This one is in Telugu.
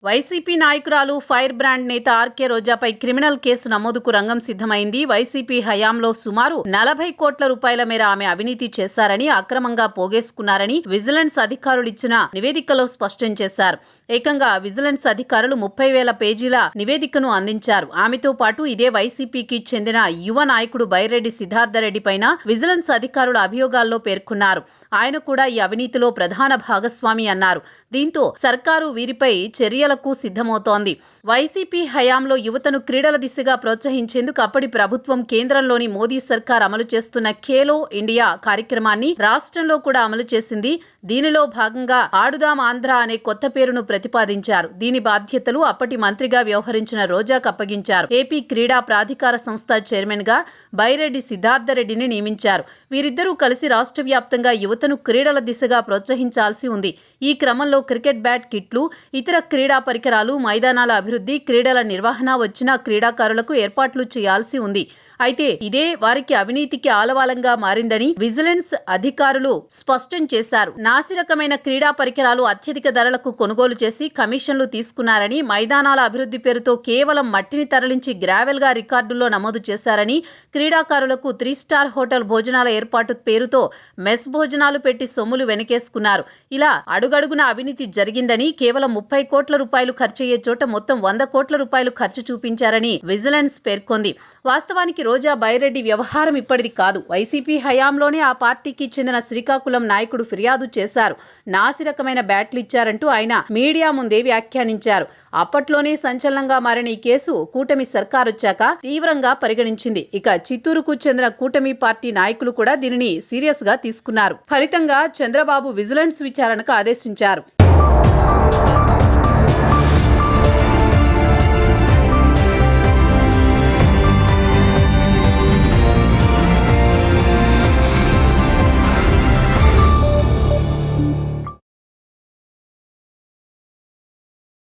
వైసీపీ నాయకురాలు ఫైర్ బ్రాండ్ నేత ఆర్కే రోజాపై క్రిమినల్ కేసు నమోదుకు రంగం సిద్ధమైంది. వైసీపీ హయాంలో సుమారు 40 కోట్ల రూపాయల మేర ఆమె అవినీతి చేశారని, అక్రమంగా పోగేసుకున్నారని విజిలెన్స్ అధికారులు ఇచ్చిన నివేదికలో స్పష్టం చేశారు. ఏకంగా విజిలెన్స్ అధికారులు 30,000 పేజీల నివేదికను అందించారు. ఆమెతో పాటు ఇదే వైసీపీకి చెందిన యువ నాయకుడు బైరెడ్డి సిద్ధార్థరెడ్డి పైన విజిలెన్స్ అధికారుల అభియోగాల్లో పేర్కొన్నారు. ఆయన కూడా ఈ అవినీతిలో ప్రధాన భాగస్వామి అన్నారు. దీంతో సర్కారు వీరిపై చర్యలకు సిద్ధమవుతోంది. వైసీపీ హయాంలో యువతను క్రీడల దిశగా ప్రోత్సహించేందుకు అప్పటి ప్రభుత్వం కేంద్రంలోని మోదీ సర్కార్ అమలు చేస్తున్న ఖేలో ఇండియా కార్యక్రమాన్ని రాష్ట్రంలో కూడా అమలు చేసింది. దీనిలో భాగంగా ఆడుదాం ఆంధ్ర అనే కొత్త పేరును ప్రతిపాదించారు. దీని బాధ్యతలు అప్పటి మంత్రిగా వ్యవహరించిన రోజాకు అప్పగించారు. ఏపీ క్రీడా ప్రాధికార సంస్థ చైర్మన్ గా బైరెడ్డి సిద్ధార్థరెడ్డిని నియమించారు. వీరిద్దరూ కలిసి రాష్ట్ర వ్యాప్తంగా యువతను క్రీడల దిశగా ప్రోత్సహించాల్సి ఉంది. ఈ క్రమంలో క్రికెట్ బ్యాట్ కిట్లు, ఇతర క్రీడా పరికరాలు, మైదానాల అభివృద్ధి, క్రీడల నిర్వహణ వచ్చిన క్రీడాకారులకు ఏర్పాట్లు చేయాల్సి ఉంది. అయితే ఇదే వారికి అవినీతికి ఆలవాలంగా మారిందని విజిలెన్స్ అధికారులు స్పష్టం చేశారు. నాసిరకమైన క్రీడా పరికరాలు అత్యధిక ధరలకు కొనుగోలు చేసి కమిషన్లు తీసుకున్నారని, మైదానాల అభివృద్ధి పేరుతో కేవలం మట్టిని తరలించి గ్రావెల్ గా రికార్డుల్లో నమోదు చేశారని, క్రీడాకారులకు 3 స్టార్ హోటల్ భోజనాల ఏర్పాటు పేరుతో మెస్ భోజనాలు పెట్టి సొమ్ములు వెనకేసుకున్నారు. ఇలా అడుగడుగున అవినీతి జరిగిందని, కేవలం 30 కోట్ల రూపాయలు ఖర్చయ్యే చోట మొత్తం 100 కోట్ల రూపాయలు ఖర్చు చూపించారని విజిలెన్స్ పేర్కొంది. వాస్తవానికి రోజా బైరెడ్డి వ్యవహారం ఇప్పటిది కాదు. వైసీపీ హయాంలోనే ఆ పార్టీకి చెందిన శ్రీకాకుళం నాయకుడు ఫిర్యాదు చేశారు. నాసిరకమైన బ్యాట్లు ఇచ్చారంటూ ఆయన మీడియా ముందే వ్యాఖ్యానించారు. అప్పట్లోనే సంచలనంగా మారిన ఈ కేసు కూటమి సర్కారొచ్చాక తీవ్రంగా పరిగణించింది. ఇక చిత్తూరుకు చెందిన కూటమి పార్టీ నాయకులు కూడా దీనిని సీరియస్ గా తీసుకున్నారు. ఫలితంగా చంద్రబాబు విజిలెన్స్ విచారణకు ఆదేశించారు.